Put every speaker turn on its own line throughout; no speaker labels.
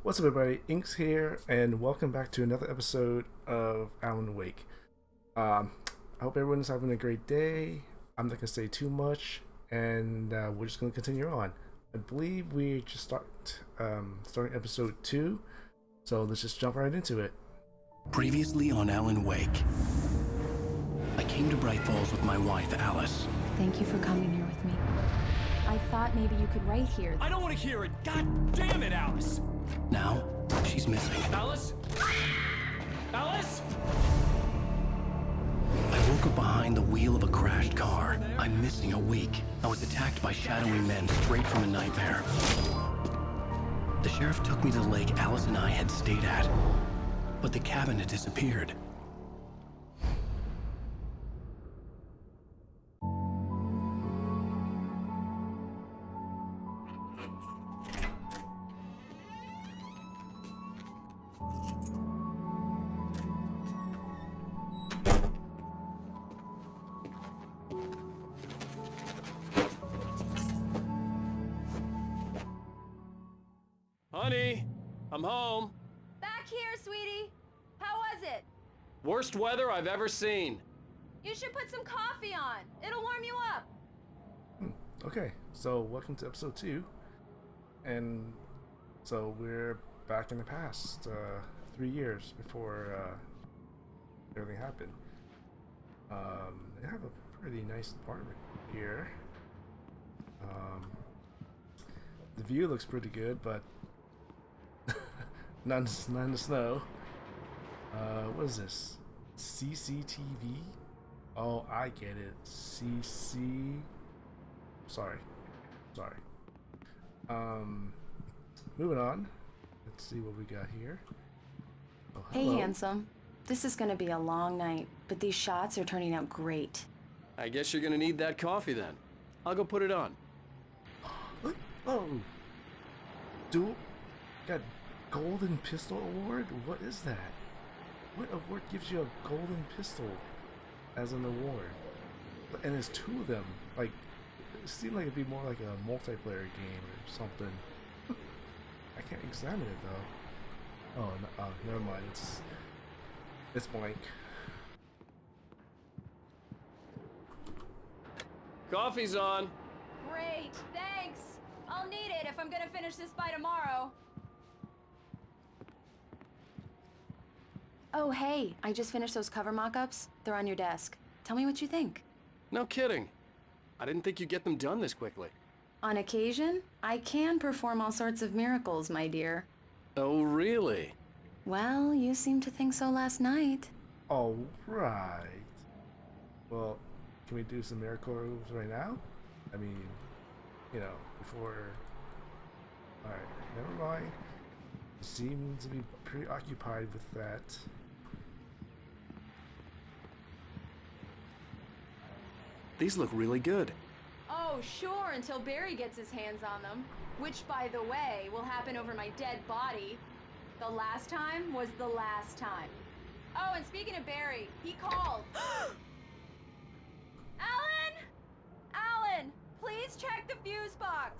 What's up, everybody? Inks here, and welcome back to another episode of Alan Wake. I hope everyone's having a great day. I'm not gonna say too much, and we're just gonna continue on. I believe we just starting episode 2, so let's just jump right into it.
Previously on Alan Wake, I came to Bright Falls with my wife, Alice.
Thank you for coming here with me. I thought maybe you could write here.
I don't want to hear it! God damn it, Alice!
Now, she's missing.
Alice? Alice?
I woke up behind the wheel of a crashed car. I'm missing a week. I was attacked by shadowy men straight from a nightmare. The sheriff took me to the lake Alice and I had stayed at, but the cabin had disappeared.
Honey, I'm home.
Back here, sweetie. How was it?
Worst weather I've ever seen.
You should put some coffee on. It'll warm you up.
Okay, so welcome to episode 2, and so we're back in the past, 3 years before everything happened. They have a pretty nice apartment here. The view looks pretty good, but none to snow. What is this? CCTV? Oh, I get it. CC. Sorry. Moving on. Let's see what we got here. Oh,
Hey,
hello.
handsome. This is gonna be a long night, but these shots are turning out great.
I guess you're gonna need that coffee then. I'll go put it on.
Look. Oh. Got Golden Pistol Award? What is that? What award gives you a Golden Pistol as an award? And there's 2 of them. Like, it seemed like it'd be more like a multiplayer game or something. I can't examine it though. Oh, no, never mind. It's blank.
Coffee's on.
Great, thanks. I'll need it if I'm gonna finish this by tomorrow.
Oh, hey, I just finished those cover mock-ups. They're on your desk. Tell me what you think.
No kidding. I didn't think you'd get them done this quickly.
On occasion, I can perform all sorts of miracles, my dear.
Oh, really?
Well, you seemed to think so last night.
Alright. Well, can we do some miracles right now? I mean, before... Alright, never mind. You seem to be preoccupied with that.
These look really good.
Oh, sure, until Barry gets his hands on them. Which, by the way, will happen over my dead body. The last time was the last time. Oh, and speaking of Barry, he called. Alan! Alan, please check the fuse box.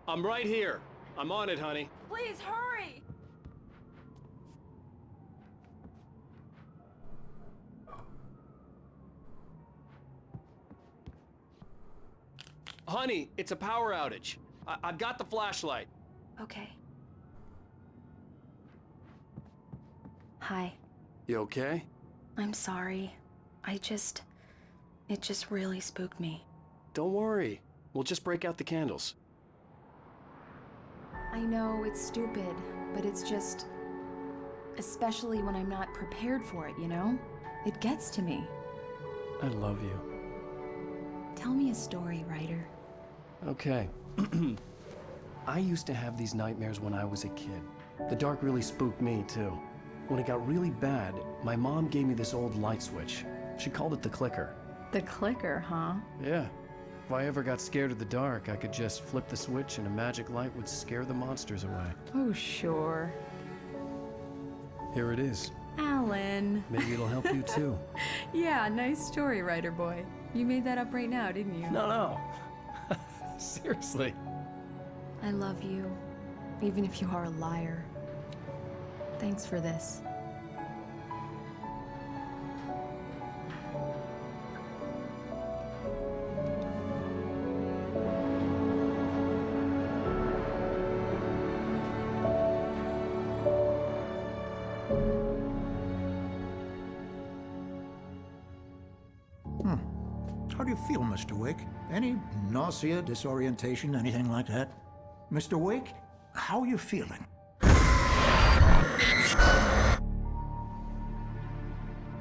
I'm right here. I'm on it, honey.
Please hurry.
Honey, it's a power outage. I've got the flashlight.
Okay. Hi.
You okay?
I'm sorry. It just really spooked me.
Don't worry. We'll just break out the candles.
I know it's stupid, but it's just... Especially when I'm not prepared for it, you know? It gets to me.
I love you.
Tell me a story, writer.
Okay. I used to have these nightmares when I was a kid. The dark really spooked me, too. When it got really bad, my mom gave me this old light switch. She called it the clicker.
The clicker, huh?
Yeah. If I ever got scared of the dark, I could just flip the switch and a magic light would scare the monsters away.
Oh, sure.
Here it is.
Alan.
Maybe it'll help you, too.
Yeah, nice story, writer boy. You made that up right now, didn't you?
No. Seriously.
I love you, even if you are a liar. Thanks for this.
How do you feel, Mr. Wake? Any nausea, disorientation, anything like that? Mr. Wake, how are you feeling?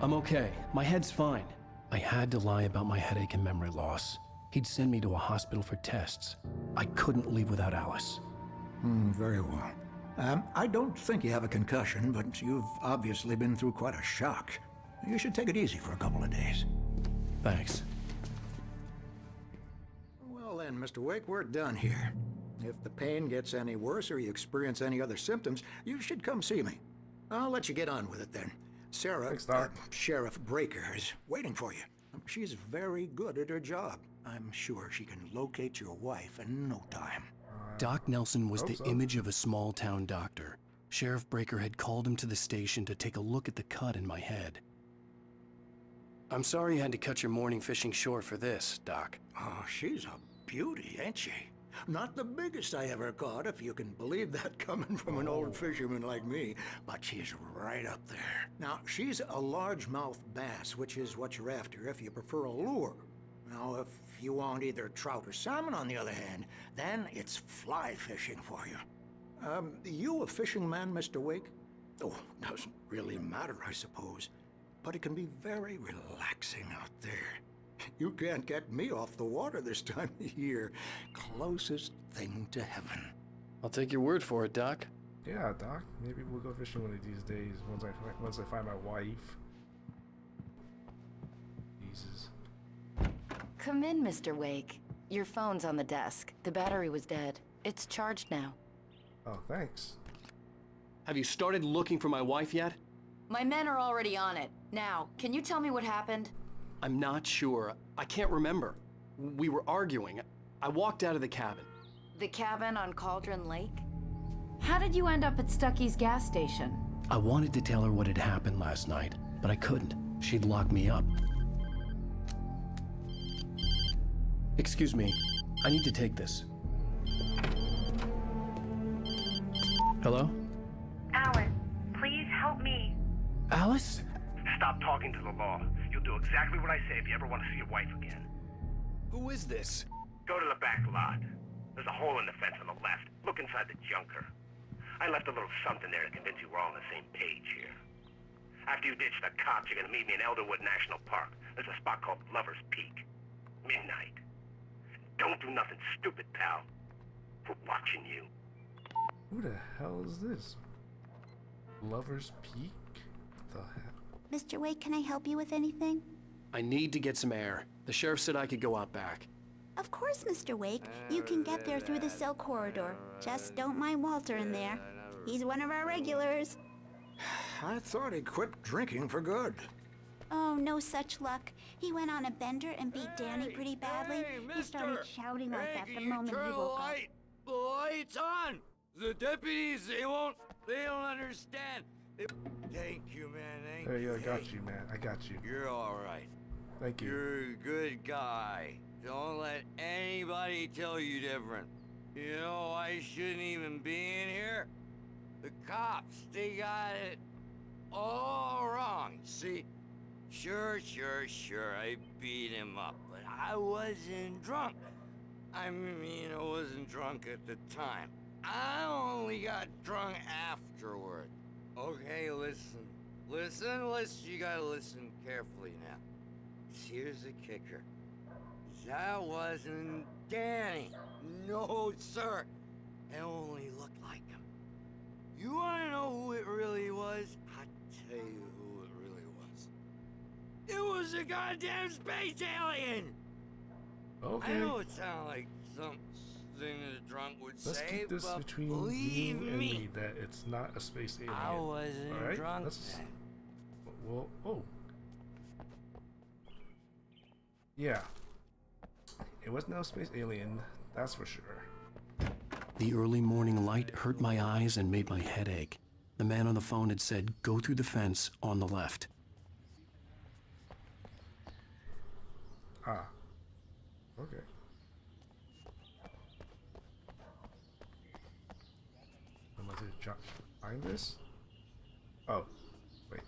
I'm okay. My head's fine. I had to lie about my headache and memory loss. He'd send me to a hospital for tests. I couldn't leave without Alice.
Very well. I don't think you have a concussion, but you've obviously been through quite a shock. You should take it easy for a couple of days.
Thanks.
Well then, Mr. Wake, we're done here. If the pain gets any worse or you experience any other symptoms, you should come see me. I'll let you get on with it then. Sarah,
Thanks, Doc.
Sheriff Breaker, is waiting for you. She's very good at her job. I'm sure she can locate your wife in no time.
Doc Nelson was
hope
the
so.
image of a small-town doctor. Sheriff Breaker had called him to the station to take a look at the cut in my head. I'm sorry you had to cut your morning fishing short for this, Doc.
Oh, she's a beauty, ain't she? Not the biggest I ever caught, if you can believe that coming from an old fisherman like me, but she's right up there. Now, she's a largemouth bass, which is what you're after if you prefer a lure. Now, if you want either trout or salmon, on the other hand, then it's fly fishing for you. You a fishing man, Mr. Wake? Oh, doesn't really matter, I suppose. But it can be very relaxing out there. You can't get me off the water this time of year. Closest thing to heaven.
I'll take your word for it, Doc.
Yeah, Doc. Maybe we'll go fishing one of these days once I find my wife. Jesus.
Come in, Mr. Wake. Your phone's on the desk. The battery was dead. It's charged now.
Oh, thanks.
Have you started looking for my wife yet?
My men are already on it. Now, can you tell me what happened?
I'm not sure. I can't remember. We were arguing. I walked out of the cabin.
The cabin on Cauldron Lake?
How did you end up at Stucky's gas station?
I wanted to tell her what had happened last night, but I couldn't. She'd lock me up. Excuse me. I need to take this. Hello?
Alan, please help me.
Alice?
Stop talking to the law. You'll do exactly what I say if you ever want to see your wife again.
Who is this?
Go to the back lot. There's a hole in the fence on the left. Look inside the junker. I left a little something there to convince you we're all on the same page here. After you ditch the cops, you're gonna meet me in Elderwood National Park. There's a spot called Lover's Peak. Midnight. Don't do nothing stupid, pal. We're watching you.
Who the hell is this? Lover's Peak? What the hell?
Mr. Wake, can I help you with anything?
I need to get some air. The sheriff said I could go out back.
Of course, Mr. Wake. You can get there through the cell corridor. Just don't mind Walter in there. He's one of our regulars.
I thought he quit drinking for good.
Oh, no such luck. He went on a bender and beat Danny pretty badly. He started shouting like that the moment he woke up.
The light's on! The deputies, they don't understand. Thank you, man.
Hey, I got you, man. I got you.
You're alright.
Thank you.
You're a good guy. Don't let anybody tell you different. You know, I shouldn't even be in here. The cops, they got it all wrong, see? Sure, I beat him up, but I wasn't drunk. I mean, I wasn't drunk at the time. I only got drunk afterward. Okay, listen. You gotta listen carefully now. Here's the kicker. That wasn't Danny. No, sir. It only looked like him. You wanna know who it really was? I'll tell you who it really was. It was a goddamn space alien!
Okay.
I know it sounds like something a drunk would
Let's
say,
keep this
but
between
believe
you and
me,
me that it's not a space alien.
I wasn't
All right?
drunk
Let's-
then.
Well, oh. Yeah. It was no space alien, that's for sure.
The early morning light hurt my eyes and made my head ache. The man on the phone had said, go through the fence on the left.
Ah. Okay. Am I to jump behind this? Oh. Wait.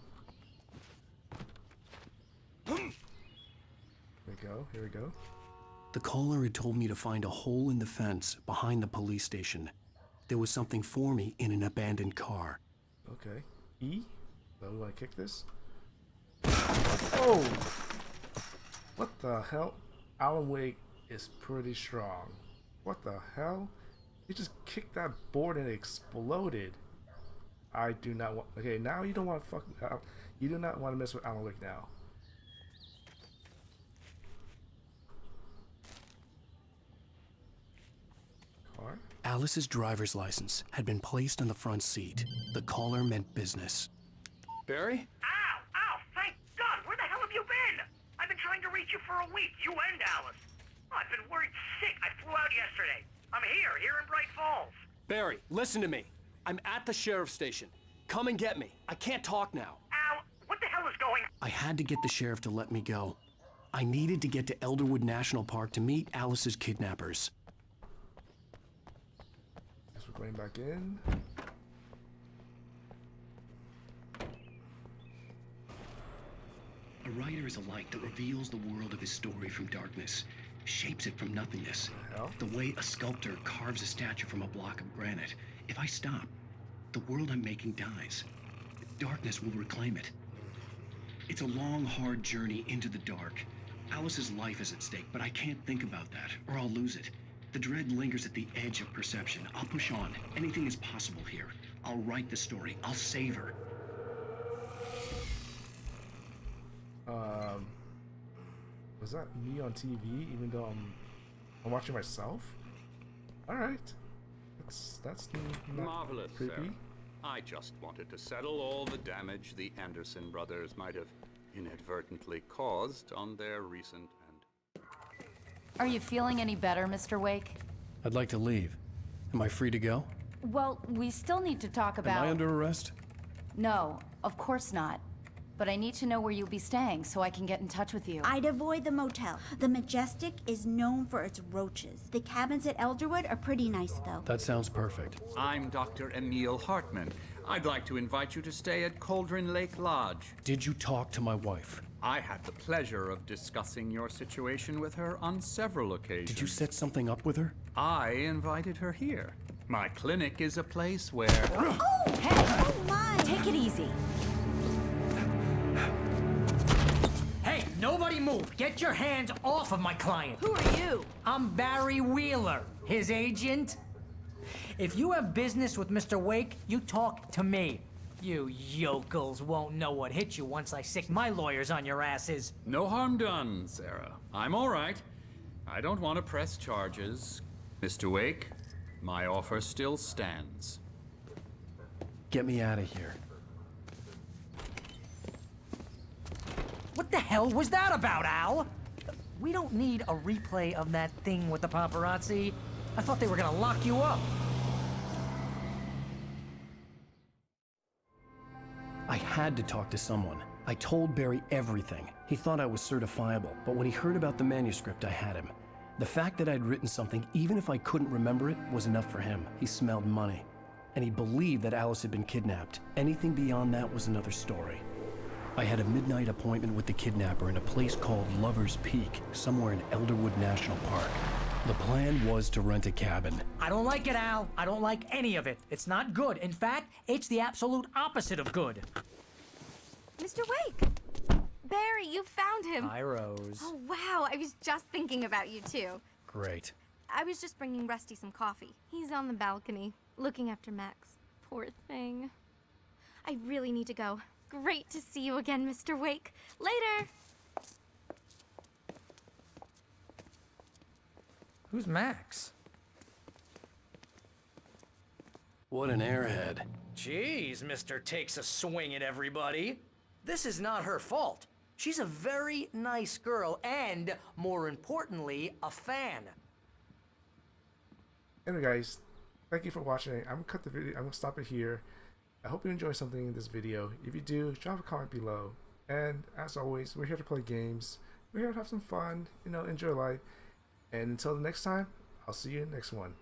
Here we go. Here we go.
The caller had told me to find a hole in the fence behind the police station. There was something for me in an abandoned car.
Okay. E? So do I kick this? Oh! What the hell? Alan Wake is pretty strong. What the hell? He just kicked that board and it exploded. I do not want. Okay, now you don't want to fuck. You do not want to mess with Alan Wake now. Car?
Alice's driver's license had been placed on the front seat. The caller meant business.
Ow!
Barry?
Ow! Thank God! Where the hell have you been? I've been trying to reach you for a week, you and Alice. Oh, I've been worried sick. I flew out yesterday. I'm here in Bright Falls.
Barry, listen to me. I'm at the sheriff's station. Come and get me. I can't talk now.
Ow! What the hell is going on?
I had to get the sheriff to let me go. I needed to get to Elderwood National Park to meet Alice's kidnappers.
Guess we're going back in.
A writer is a light that reveals the world of his story from darkness, shapes it from nothingness. The way a sculptor carves a statue from a block of granite. If I stop, the world I'm making dies. Darkness will reclaim it. It's a long, hard journey into the dark. Alice's life is at stake, but I can't think about that, or I'll lose it. The dread lingers at the edge of perception. I'll push on. Anything is possible here. I'll write the story. I'll save her.
Was that me on TV? Even though I'm watching myself. All right, that's not
Marvelous,
creepy.
Sarah. I just wanted to settle all the damage the Anderson brothers might have inadvertently caused on their recent and...
Are you feeling any better, Mr. Wake?
I'd like to leave. Am I free to go?
Well, we still need to talk about...
Am I under arrest?
No, of course not. But I need to know where you'll be staying so I can get in touch with you.
I'd avoid the motel. The Majestic is known for its roaches. The cabins at Elderwood are pretty nice, though.
That sounds perfect.
I'm Dr. Emil Hartman. I'd like to invite you to stay at Cauldron Lake Lodge.
Did you talk to my wife?
I had the pleasure of discussing your situation with her on several occasions.
Did you set something up with her?
I invited her here. My clinic is a place where...
Oh! Hey! Oh, my!
Take it easy.
Hey, nobody move! Get your hands off of my client!
Who are you?
I'm Barry Wheeler, his agent. If you have business with Mr. Wake, you talk to me. You yokels won't know what hit you once I sick my lawyers on your asses.
No harm done, Sarah. I'm all right. I don't want to press charges. Mr. Wake, my offer still stands.
Get me out of here.
What the hell was that about, Al? We don't need a replay of that thing with the paparazzi. I thought they were gonna lock you up.
I had to talk to someone. I told Barry everything. He thought I was certifiable, but when he heard about the manuscript, I had him. The fact that I'd written something, even if I couldn't remember it, was enough for him. He smelled money. And he believed that Alice had been kidnapped. Anything beyond that was another story. I had a midnight appointment with the kidnapper in a place called Lover's Peak, somewhere in Elderwood National Park. The plan was to rent a cabin.
I don't like it, Al. I don't like any of it. It's not good. In fact, it's the absolute opposite of good.
Mr. Wake! Barry, you found him!
Hi, Rose.
Oh, wow. I was just thinking about you, too.
Great.
I was just bringing Rusty some coffee. He's on the balcony, looking after Max. Poor thing. I really need to go. Great to see you again, Mr. Wake. Later!
Who's Max?
What an airhead.
Jeez, Mr. Takes a swing at everybody. This is not her fault. She's a very nice girl and, more importantly, a fan.
Anyway, guys, thank you for watching. I'm gonna cut the video. I'm gonna stop it here. I hope you enjoy something in this video. If you do, drop a comment below. And as always, we're here to play games. We're here to have some fun, you know, enjoy life. And until the next time, I'll see you in the next one.